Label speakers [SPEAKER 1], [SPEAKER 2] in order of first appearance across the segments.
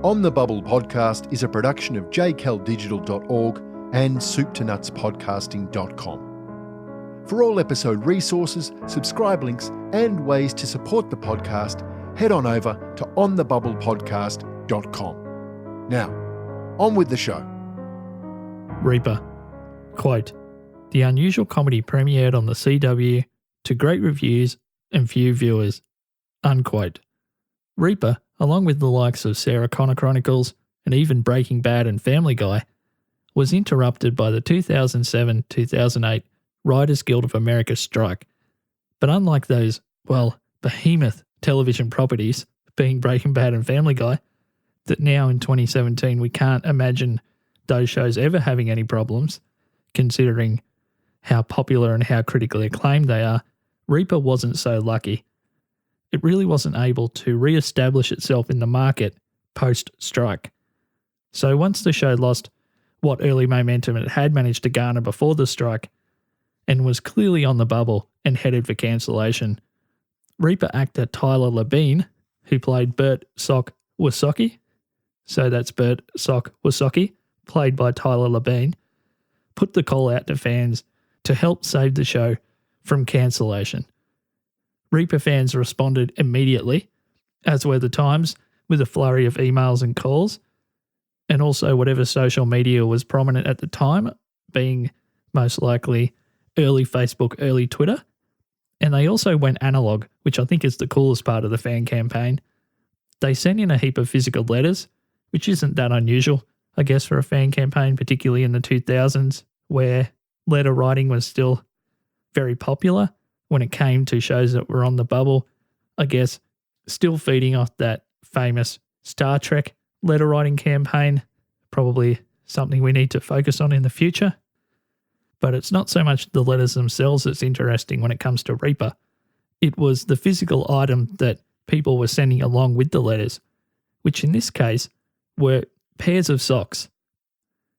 [SPEAKER 1] On the Bubble podcast is a production of jkeldigital.org and souptonutspodcasting.com. For all episode resources, subscribe links, and ways to support the podcast, head on over to onthebubblepodcast.com. Now, on with the show.
[SPEAKER 2] REAPER. Quote, "The unusual comedy premiered on the CW to great reviews and few viewers." Unquote. REAPER, along with the likes of Sarah Connor Chronicles and even Breaking Bad and Family Guy, was interrupted by the 2007-2008 Writers Guild of America strike. But unlike those, behemoth television properties, being Breaking Bad and Family Guy, that now in 2017 we can't imagine those shows ever having any problems, considering how popular and how critically acclaimed they are, REAPER wasn't so lucky. It really wasn't able to re-establish itself in the market post-strike. So once the show lost what early momentum it had managed to garner before the strike and was clearly on the bubble and headed for cancellation, REAPER actor Tyler Labine, who played Bert Sock Wasocki, so that's Bert Sock Wasocki, played by Tyler Labine, put the call out to fans to help save the show from cancellation. REAPER fans responded immediately, as were the Times, with a flurry of emails and calls, and also whatever social media was prominent at the time, being most likely early Facebook, early Twitter. And they also went analog, which I think is the coolest part of the fan campaign. They sent in a heap of physical letters, which isn't that unusual, I guess, for a fan campaign, particularly in the 2000s, where letter writing was still very popular when it came to shows that were on the bubble. I guess still feeding off that famous Star Trek letter writing campaign, probably something we need to focus on in the future. But it's not so much the letters themselves that's interesting when it comes to REAPER. It was the physical item that people were sending along with the letters, which in this case were pairs of socks.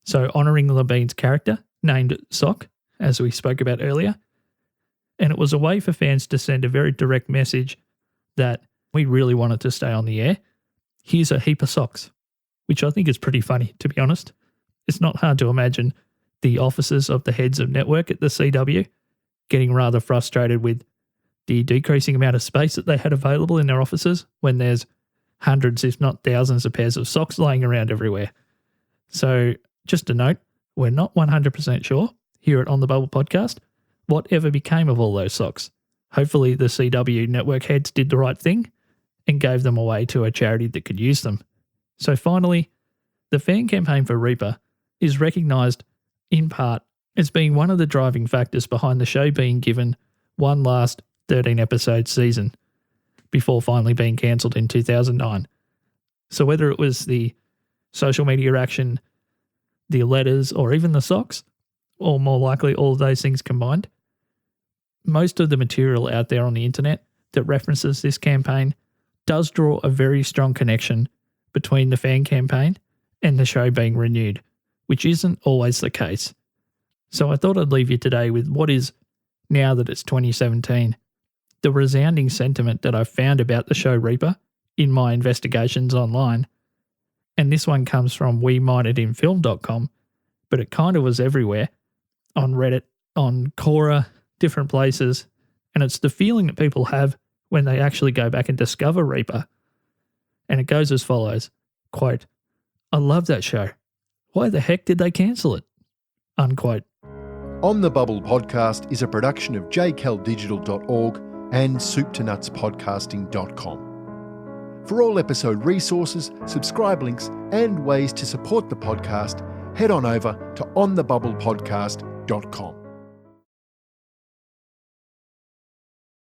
[SPEAKER 2] So honouring Labine's character, named Sock, as we spoke about earlier. And it was a way for fans to send a very direct message that we really wanted to stay on the air. Here's a heap of socks, which I think is pretty funny, to be honest. It's not hard to imagine the offices of the heads of network at the CW getting rather frustrated with the decreasing amount of space that they had available in their offices when there's hundreds, if not thousands, of pairs of socks lying around everywhere. So just a note, we're not 100% sure here at On the Bubble podcast whatever became of all those socks. Hopefully the CW network heads did the right thing and gave them away to a charity that could use them. So finally, the fan campaign for REAPER is recognised in part as being one of the driving factors behind the show being given one last 13-episode season before finally being cancelled in 2009. So whether it was the social media action, the letters, or even the socks, or more likely all of those things combined, most of the material out there on the internet that references this campaign does draw a very strong connection between the fan campaign and the show being renewed, which isn't always the case. So I thought I'd leave you today with what is, now that it's 2017, the resounding sentiment that I've found about the show REAPER in my investigations online. And this one comes from WeMindedInFilm.com, but it kind of was everywhere, on Reddit, on Quora, different places, and it's the feeling that people have when they actually go back and discover REAPER. And it goes as follows, quote, "I love that show. Why the heck did they cancel it?" Unquote.
[SPEAKER 1] On the Bubble podcast is a production of jkeldigital.org and souptonutspodcasting.com. For all episode resources, subscribe links, and ways to support the podcast, head on over to onthebubblepodcast.com.